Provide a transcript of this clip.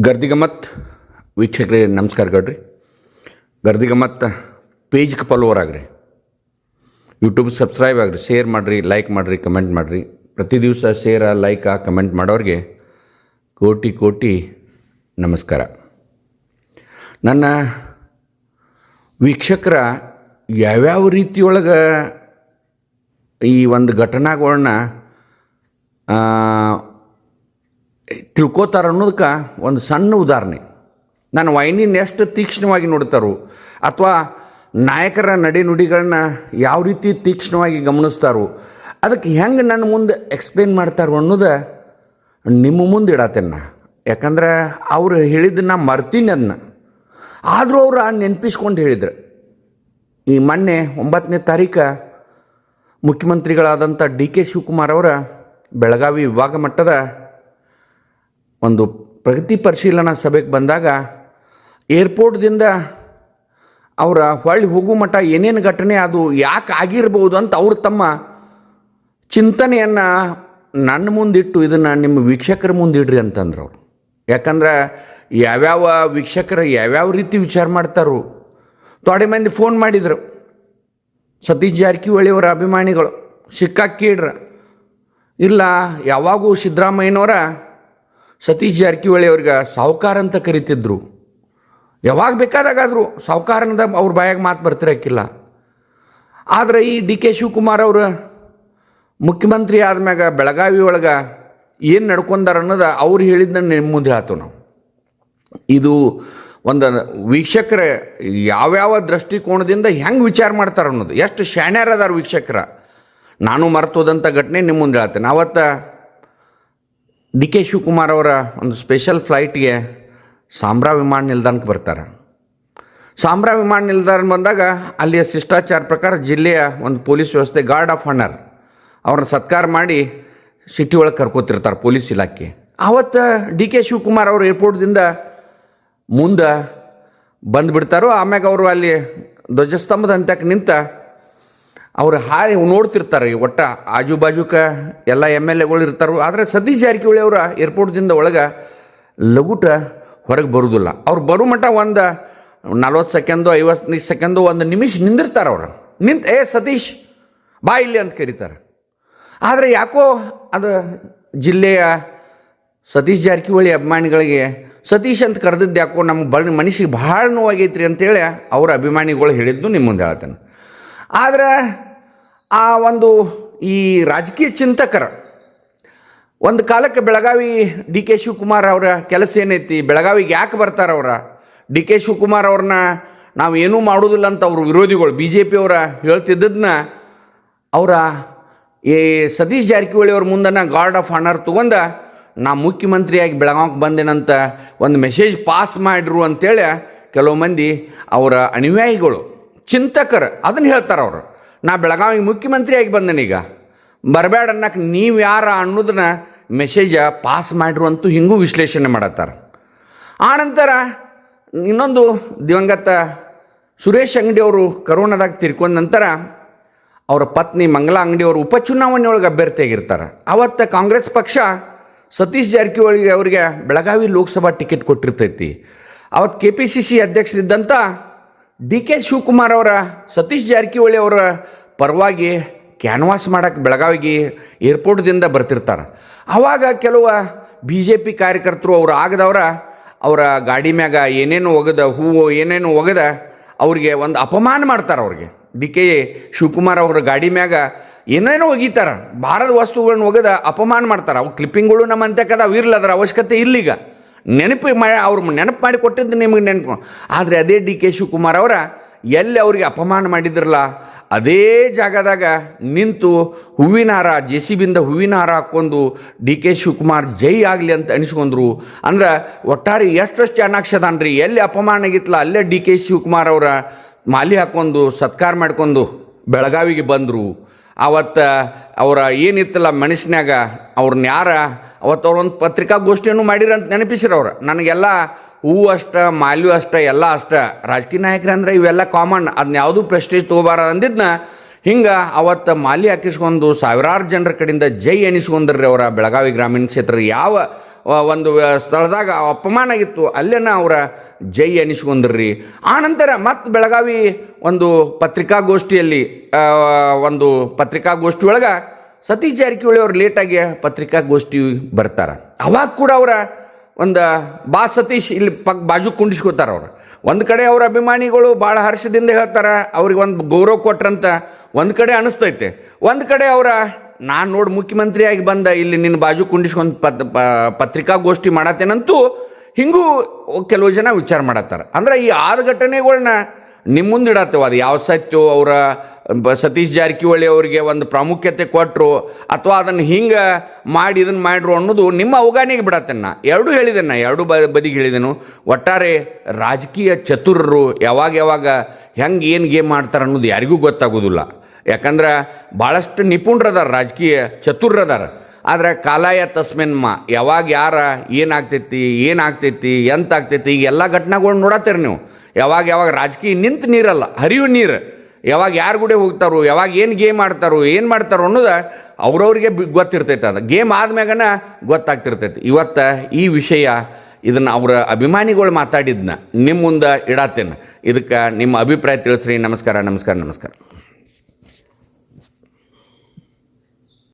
ಗರ್ದಿಗಮ್ಮತ್ ವೀಕ್ಷಕರೇ ನಮಸ್ಕಾರ ಗಡ್ರಿ. ಗರ್ದಿಗಮ್ಮತ್ ಪೇಜ್ಗೆ ಫಾಲೋವರ್ ಆಗ್ರಿ, YouTube subscribe ಆಗಿರಿ, ಶೇರ್ ಮಾಡಿರಿ, ಲೈಕ್ ಮಾಡಿರಿ, ಕಮೆಂಟ್ ಮಾಡಿರಿ. ಪ್ರತಿ ದಿವಸ ಶೇರ ಲೈಕ ಕಮೆಂಟ್ ಮಾಡೋರಿಗೆ ಕೋಟಿ ಕೋಟಿ ನಮಸ್ಕಾರ. ನನ್ನ ವೀಕ್ಷಕರ ಯಾವ್ಯಾವ ರೀತಿಯೊಳಗೆ ಈ ಒಂದು ಘಟನೆಗಳನ್ನ ತಿಳ್ಕೋತಾರೆ ಅನ್ನೋದಕ್ಕೆ ಒಂದು ಸಣ್ಣ ಉದಾಹರಣೆ. ನಾನು ವಾಹಿನಿನ ಎಷ್ಟು ತೀಕ್ಷ್ಣವಾಗಿ ನೋಡ್ತಾರೋ ಅಥವಾ ನಾಯಕರ ನಡೆನುಡಿಗಳನ್ನ ಯಾವ ರೀತಿ ತೀಕ್ಷ್ಣವಾಗಿ ಗಮನಿಸ್ತಾರೋ ಅದಕ್ಕೆ ಹೆಂಗೆ ನನ್ನ ಮುಂದೆ ಎಕ್ಸ್ಪ್ಲೇನ್ ಮಾಡ್ತಾರೋ ಅನ್ನೋದು ನಿಮ್ಮ ಮುಂದೆ ಇಡತ್ತೇನೆ ನಾ. ಯಾಕಂದ್ರೆ ಅವ್ರು ಹೇಳಿದ್ದನ್ನು ಮರ್ತೀನಿ ಅದನ್ನ, ಆದರೂ ಅವರು ನೆನಪಿಸ್ಕೊಂಡು ಹೇಳಿದ್ರು. ಈ ಮೊನ್ನೆ 9ನೇ ತಾರೀಕು ಮುಖ್ಯಮಂತ್ರಿಗಳಾದಂಥ ಡಿ.ಕೆ. ಶಿವಕುಮಾರ್ ಅವರ ಬೆಳಗಾವಿ ವಿಭಾಗ ಮಟ್ಟದ ಒಂದು ಪ್ರಗತಿ ಪರಿಶೀಲನಾ ಸಭೆಗೆ ಬಂದಾಗ ಏರ್ಪೋರ್ಟ್ದಿಂದ ಅವರ ಹೊಳ್ಳಿ ಹೋಗೋ ಮಟ್ಟ ಏನೇನು ಘಟನೆ ಅದು ಯಾಕೆ ಆಗಿರ್ಬೋದು ಅಂತ ಅವರು ತಮ್ಮ ಚಿಂತನೆಯನ್ನು ನನ್ನ ಮುಂದಿಟ್ಟು ಇದನ್ನು ನಿಮ್ಮ ವೀಕ್ಷಕರ ಮುಂದಿಡ್ರಿ ಅಂತಂದ್ರು ಅವರು. ಯಾಕಂದ್ರೆ ಯಾವ್ಯಾವ ವೀಕ್ಷಕರು ಯಾವ್ಯಾವ ರೀತಿ ವಿಚಾರ ಮಾಡ್ತಾರೋ. ತೊಡೆ ಮಂದಿ ಫೋನ್ ಮಾಡಿದರು, ಸತೀಶ್ ಜಾರಕಿಹೊಳಿ ಅವರ ಅಭಿಮಾನಿಗಳು ಸಿಕ್ಕಾಕಿಡ್ರ. ಇಲ್ಲ, ಯಾವಾಗೂ ಸಿದ್ದರಾಮಯ್ಯನವರ ಸತೀಶ್ ಜಾರಕಿಹೊಳಿ ಅವ್ರಿಗೆ ಸಾಹುಕಾರ ಅಂತ ಕರಿತಿದ್ರು. ಯಾವಾಗ ಬೇಕಾದಾಗಾದರೂ ಸಾಹುಕಾರನದ ಅವ್ರ ಬಾಯಾಗ ಮಾತು ಬರ್ತಿರಕ್ಕಿಲ್ಲ. ಆದರೆ ಈ ಡಿ.ಕೆ. ಶಿವಕುಮಾರ್ ಅವರು ಮುಖ್ಯಮಂತ್ರಿ ಆದ್ಮ್ಯಾಗ ಬೆಳಗಾವಿ ಒಳಗೆ ಏನು ನಡ್ಕೊಂಡಾರ ಅನ್ನೋದು ಅವ್ರು ಹೇಳಿದ್ದನ್ನು ನಿಮ್ಮ ಮುಂದೆ ಹೇಳ್ತೇವೆ ನಾವು. ಇದು ಒಂದು ವೀಕ್ಷಕರ ಯಾವ್ಯಾವ ದೃಷ್ಟಿಕೋನದಿಂದ ಹೆಂಗೆ ವಿಚಾರ ಮಾಡ್ತಾರೆ ಅನ್ನೋದು, ಎಷ್ಟು ಶಾಣ್ಯಾರದಾರ ವೀಕ್ಷಕರ. ನಾನು ಮರ್ತೋದಂಥ ಘಟನೆ ನಿಮ್ಮ ಮುಂದೆ ಹೇಳ್ತೇನೆ. ಅವತ್ತು ಡಿ.ಕೆ. ಶಿವಕುಮಾರ್ ಅವರ ಒಂದು ಸ್ಪೆಷಲ್ ಫ್ಲೈಟ್ಗೆ ಸಾಂಬ್ರಾ ವಿಮಾನ ನಿಲ್ದಾಣಕ್ಕೆ ಬರ್ತಾರೆ. ಸಾಂಬ್ರಾ ವಿಮಾನ ನಿಲ್ದಾಣ ಬಂದಾಗ ಅಲ್ಲಿಯ ಶಿಷ್ಟಾಚಾರ ಪ್ರಕಾರ ಜಿಲ್ಲೆಯ ಒಂದು ಪೊಲೀಸ್ ವ್ಯವಸ್ಥೆ ಗಾರ್ಡ್ ಆಫ್ ಆನರ್ ಅವ್ರನ್ನ ಸತ್ಕಾರ ಮಾಡಿ ಸಿಟಿ ಒಳಗೆ ಕರ್ಕೋತಿರ್ತಾರೆ ಪೊಲೀಸ್ ಇಲಾಖೆ. ಆವತ್ತು ಡಿ.ಕೆ. ಶಿವಕುಮಾರ್ ಅವರು ಏರ್ಪೋರ್ಟ್ದಿಂದ ಮುಂದೆ ಬಂದುಬಿಡ್ತಾರೋ. ಆಮ್ಯಾಗ ಅವರು ಅಲ್ಲಿ ಧ್ವಜಸ್ತಂಭದ ಅಂತಕ್ಕೆ ನಿಂತ ಅವ್ರು ಹಾರಿ ನೋಡ್ತಿರ್ತಾರೆ. ಒಟ್ಟು ಆಜು ಬಾಜುಕ ಎಲ್ಲ MLAಗಳು ಇರ್ತಾರೋ. ಆದರೆ ಸತೀಶ್ ಜಾರಕಿಹೊಳಿ ಅವರ ಏರ್ಪೋರ್ಟ್ದಿಂದ ಒಳಗೆ ಲಗುಟ ಹೊರಗೆ ಬರೋದಿಲ್ಲ. ಅವ್ರು ಬರೋ ಮಟ್ಟ ಒಂದು 40 ಸೆಕೆಂಡು 50 ಸೆಕೆಂಡು ಒಂದು ನಿಮಿಷ ನಿಂದಿರ್ತಾರೆ. ಅವರು ನಿಂತು ಸತೀಶ್ ಬಾ ಇಲ್ಲಿ ಅಂತ ಕರೀತಾರೆ. ಆದರೆ ಯಾಕೋ ಅದು ಜಿಲ್ಲೆಯ ಸತೀಶ್ ಜಾರಕಿಹೊಳಿ ಅಭಿಮಾನಿಗಳಿಗೆ ಸತೀಶ್ ಅಂತ ಕರೆದಿದ್ದು ಯಾಕೋ ನಮ್ಮ ಮನಸ್ಸಿಗೆ ಭಾಳ ನೋವಾಗೈತ್ರಿ ಅಂತೇಳಿ ಅವರ ಅಭಿಮಾನಿಗಳು ಹೇಳಿದ್ದು ನಿಮ್ಮ ಮುಂದೆ ಹೇಳ್ತಾನೆ. ಆದರೆ ಆ ಒಂದು ಈ ರಾಜಕೀಯ ಚಿಂತಕರ ಒಂದು ಕಾಲಕ್ಕೆ ಬೆಳಗಾವಿ ಡಿ.ಕೆ. ಶಿವಕುಮಾರ್ ಅವರ ಕೆಲಸ ಏನೈತಿ, ಬೆಳಗಾವಿಗೆ ಯಾಕೆ ಬರ್ತಾರೆ ಅವರ, ಡಿ.ಕೆ. ಶಿವಕುಮಾರ್ ಅವ್ರನ್ನ ನಾವು ಏನೂ ಮಾಡೋದಿಲ್ಲ ಅಂತ ಅವರು ವಿರೋಧಿಗಳು BJP ಅವರ ಹೇಳ್ತಿದ್ದದನ್ನ ಅವರ ಈ ಸತೀಶ್ ಜಾರಕಿಹೊಳಿ ಅವ್ರ ಮುಂದನ ಗಾರ್ಡ್ ಆಫ್ ಆನರ್ ತೊಗೊಂಡ ನಾ ಮುಖ್ಯಮಂತ್ರಿಯಾಗಿ ಬೆಳಗಾವಿಗೆ ಬಂದೇನಂತ ಒಂದು ಮೆಸೇಜ್ ಪಾಸ್ ಮಾಡಿರು ಅಂತೇಳಿ ಕೆಲವು ಮಂದಿ ಅವರ ಅನುಯಾಯಿಗಳು ಚಿಂತಕರು ಅದನ್ನು ಹೇಳ್ತಾರೆ. ಅವರು ನಾ ಬೆಳಗಾವಿಗೆ ಮುಖ್ಯಮಂತ್ರಿಯಾಗಿ ಬಂದನೀಗ ಬರಬೇಡ ಅನ್ನಕ್ಕೆ ನೀವು ಯಾರ ಅನ್ನೋದನ್ನ ಮೆಸೇಜ ಪಾಸ್ ಮಾಡಿರು ಅಂತೂ ಹಿಂಗೂ ವಿಶ್ಲೇಷಣೆ ಮಾಡತ್ತಾರೆ. ಆನಂತರ ಇನ್ನೊಂದು ದಿವಂಗತ ಸುರೇಶ್ ಅಂಗಡಿ ಅವರು ಕರೋನಾದಾಗ ತೀರ್ಕೊಂಡ ನಂತರ ಅವರ ಪತ್ನಿ ಮಂಗಲಾ ಅಂಗಡಿ ಅವರು ಉಪಚುನಾವಣೆ ಒಳಗೆ ಅಭ್ಯರ್ಥಿಯಾಗಿರ್ತಾರೆ. ಅವತ್ತು ಕಾಂಗ್ರೆಸ್ ಪಕ್ಷ ಸತೀಶ್ ಜಾರಕಿಹೊಳಿ ಅವರಿಗೆ ಬೆಳಗಾವಿ ಲೋಕಸಭಾ ಟಿಕೆಟ್ ಕೊಟ್ಟಿರ್ತೈತಿ. ಅವತ್ತು KPCC ಅಧ್ಯಕ್ಷರಿದ್ದಂಥ ಡಿ.ಕೆ. ಶಿವಕುಮಾರ್ ಅವರ ಸತೀಶ್ ಜಾರಕಿಹೊಳಿ ಅವರ ಪರವಾಗಿ ಕ್ಯಾನ್ವಾಸ್ ಮಾಡೋಕ್ಕೆ ಬೆಳಗಾವಿಗೆ ಏರ್ಪೋರ್ಟ್ದಿಂದ ಬರ್ತಿರ್ತಾರೆ. ಆವಾಗ ಕೆಲವು BJP ಕಾರ್ಯಕರ್ತರು ಅವರು ಆಗದವರ ಅವರ ಗಾಡಿ ಮ್ಯಾಗ ಏನೇನು ಒಗದ ಹೂವು ಏನೇನು ಒಗದ ಅವ್ರಿಗೆ ಒಂದು ಅಪಮಾನ ಮಾಡ್ತಾರೆ. ಅವ್ರಿಗೆ ಡಿ.ಕೆ. ಶಿವಕುಮಾರ್ ಅವರ ಗಾಡಿ ಮ್ಯಾಗ ಏನೇನೋ ಒಗಿತಾರೆ, ಭಾರತ ವಸ್ತುಗಳನ್ನ ಒಗದ ಅಪಮಾನ ಮಾಡ್ತಾರೆ. ಅವು ಕ್ಲಿಪ್ಪಿಂಗ್ಗಳು ನಮ್ಮ ಅಂತಕ್ಕದ ಇರ್ಲದರ ಅವಶ್ಯಕತೆ ಇಲ್ಲೀಗ. ಅವ್ರು ನೆನಪು ಮಾಡಿ ಕೊಟ್ಟಿದ್ದು ನಿಮಗೆ ನೆನಪು. ಆದರೆ ಅದೇ ಡಿ.ಕೆ. ಶಿವಕುಮಾರ್ ಅವರ ಎಲ್ಲಿ ಅವ್ರಿಗೆ ಅಪಮಾನ ಮಾಡಿದ್ರಲ್ಲ ಅದೇ ಜಾಗದಾಗ ನಿಂತು ಹೂವಿನ ಹಾರ JCBಯಿಂದ ಹೂವಿನ ಹಾರ ಹಾಕ್ಕೊಂಡು ಡಿ.ಕೆ. ಶಿವಕುಮಾರ್ ಜೈ ಆಗಲಿ ಅಂತ ಅನಿಸ್ಕೊಂಡ್ರು. ಅಂದ್ರೆ ಒಟ್ಟಾರೆ ಎಷ್ಟು ಚೆನ್ನಾಕ್ಷದಾನ್ರಿ. ಎಲ್ಲಿ ಅಪಮಾನ ಆಗಿತ್ತಲ್ಲ ಅಲ್ಲೇ ಡಿ.ಕೆ. ಶಿವಕುಮಾರ್ ಅವರ ಮಾಲಿ ಹಾಕ್ಕೊಂಡು ಸತ್ಕಾರ ಮಾಡ್ಕೊಂಡು ಬೆಳಗಾವಿಗೆ ಬಂದರು. ಅವತ್ತು ಅವರ ಏನಿತ್ತಲ್ಲ ಮನಸ್ಸಿನಾಗ ಅವ್ರನ್ನ ಅವತ್ತು ಅವ್ರೊಂದು ಪತ್ರಿಕಾಗೋಷ್ಠಿಯನ್ನು ಮಾಡಿರಂತ ನೆನಪಿಸಿರವ್ರು. ನನಗೆಲ್ಲ ಹೂವು ಅಷ್ಟ ಮಾಲ್ಯೂ ಅಷ್ಟ ಎಲ್ಲ ಅಷ್ಟ, ರಾಜಕೀಯ ನಾಯಕರು ಅಂದರೆ ಇವೆಲ್ಲ ಕಾಮನ್, ಅದನ್ನ ಯಾವುದೂ ಪ್ರೆಸ್ಟೇಜ್ ತೊಗೋಬಾರ ಅಂದಿದ್ದನ್ನ ಹಿಂಗೆ ಅವತ್ತು ಮಾಲಿ ಹಾಕಿಸ್ಕೊಂಡು ಸಾವಿರಾರು ಜನರ ಕಡೆಯಿಂದ ಜೈ ಎನಿಸ್ಕೊಂಡ್ರಿ ಅವರ ಬೆಳಗಾವಿ ಗ್ರಾಮೀಣ ಕ್ಷೇತ್ರದ ಯಾವ ಒಂದು ಸ್ಥಳದಾಗ ಅಪಮಾನ ಆಗಿತ್ತು, ಅಲ್ಲೇನ ಅವರ ಜೈ ಅನಿಸ್ಕೊಂಡ್ರಿ. ಆನಂತರ ಮತ್ತು ಬೆಳಗಾವಿ ಒಂದು ಪತ್ರಿಕಾಗೋಷ್ಠಿಯಲ್ಲಿ ಒಂದು ಪತ್ರಿಕಾಗೋಷ್ಠಿ ಒಳಗೆ ಸತೀಶ್ ಜಾರಕಿಹೊಳಿ ಅವ್ರು ಲೇಟಾಗಿ ಪತ್ರಿಕಾಗೋಷ್ಠಿ ಬರ್ತಾರೆ. ಅವಾಗ ಕೂಡ ಅವರ ಒಂದು ಸತೀಶ್ ಇಲ್ಲಿ ಬಾಜು ಕುಂಡಿಸ್ಕೋತಾರೆ. ಅವ್ರು ಒಂದು ಕಡೆ ಅವ್ರ ಅಭಿಮಾನಿಗಳು ಭಾಳ ಹರ್ಷದಿಂದ ಹೇಳ್ತಾರೆ, ಅವ್ರಿಗೆ ಒಂದು ಗೌರವ ಕೊಟ್ರಂತ ಒಂದು ಕಡೆ ಅನಿಸ್ತೈತೆ. ಒಂದು ಕಡೆ ಅವರ ನಾನು ನೋಡಿ ಮುಖ್ಯಮಂತ್ರಿಯಾಗಿ ಬಂದ ಇಲ್ಲಿ ನಿನ್ನ ಬಾಜು ಕುಂಡಿಸ್ಕೊಂಡು ಪತ್ರಿಕಾಗೋಷ್ಠಿ ಮಾಡತ್ತೇನಂತೂ ಹಿಂಗೂ ಕೆಲವು ಜನ ವಿಚಾರ ಮಾಡತ್ತಾರೆ. ಅಂದ್ರೆ ಈ 6 ಘಟನೆಗಳನ್ನ ನಿಮ್ಮ ಮುಂದೆ ಇಡತ್ತೇವೆ. ಅದು ಯಾವ ಸತ್ಯ ಅವರ ಸತೀಶ್ ಜಾರಕಿಹೊಳಿ ಅವರಿಗೆ ಒಂದು ಪ್ರಾಮುಖ್ಯತೆ ಕೊಟ್ಟರು ಅಥವಾ ಅದನ್ನು ಹಿಂಗೆ ಮಾಡಿ ಇದನ್ನು ಮಾಡ್ರು ಅನ್ನೋದು ನಿಮ್ಮ ಅವಗಾನೆಗೆ ಬಿಡತ್ತೇನೆ. ನಾ ಎರಡೂ ಹೇಳಿದ್ದೇನೆ, ಎರಡು ಬದಿಗೆ ಹೇಳಿದೆನು. ಒಟ್ಟಾರೆ ರಾಜಕೀಯ ಚತುರರು ಯಾವಾಗ ಹೆಂಗೆ ಏನು ಗೇಮ್ ಮಾಡ್ತಾರೆ ಅನ್ನೋದು ಯಾರಿಗೂ ಗೊತ್ತಾಗೋದಿಲ್ಲ. ಯಾಕಂದ್ರೆ ಭಾಳಷ್ಟು ನಿಪುಣರದಾರ, ರಾಜಕೀಯ ಚತುರರದಾರ. ಆದರೆ ಕಾಲಾಯ ತಸ್ಮೆನ್ಮ ಯಾವಾಗ ಯಾರ ಏನಾಗ್ತೈತಿ ಎಂತಾಗ್ತೈತಿ ಈಗ ಎಲ್ಲ ಘಟನೆಗಳು ನೋಡತ್ತೀರಿ ನೀವು. ಯಾವಾಗ ರಾಜಕೀಯ ನಿಂತು ನೀರಲ್ಲ, ಹರಿವು ನೀರು. ಯಾವಾಗ ಯಾರು ಕೂಡ ಹೋಗ್ತಾರೋ, ಯಾವಾಗ ಏನು ಗೇಮ್ ಆಡ್ತಾರೋ ಅನ್ನೋದು ಅವ್ರವ್ರಿಗೆ ಗೊತ್ತಿರ್ತೈತೆ. ಅದು ಗೇಮ್ ಆದ್ಮ್ಯಾಗನ ಗೊತ್ತಾಗ್ತಿರ್ತೈತಿ. ಇವತ್ತು ಈ ವಿಷಯ ಇದನ್ನು ಅವರ ಅಭಿಮಾನಿಗಳು ಮಾತಾಡಿದ್ನ ನಿಮ್ಮ ಮುಂದೆ ಇಡತ್ತೇನೆ. ಇದಕ್ಕೆ ನಿಮ್ಮ ಅಭಿಪ್ರಾಯ ತಿಳಿಸ್ರಿ. ನಮಸ್ಕಾರ.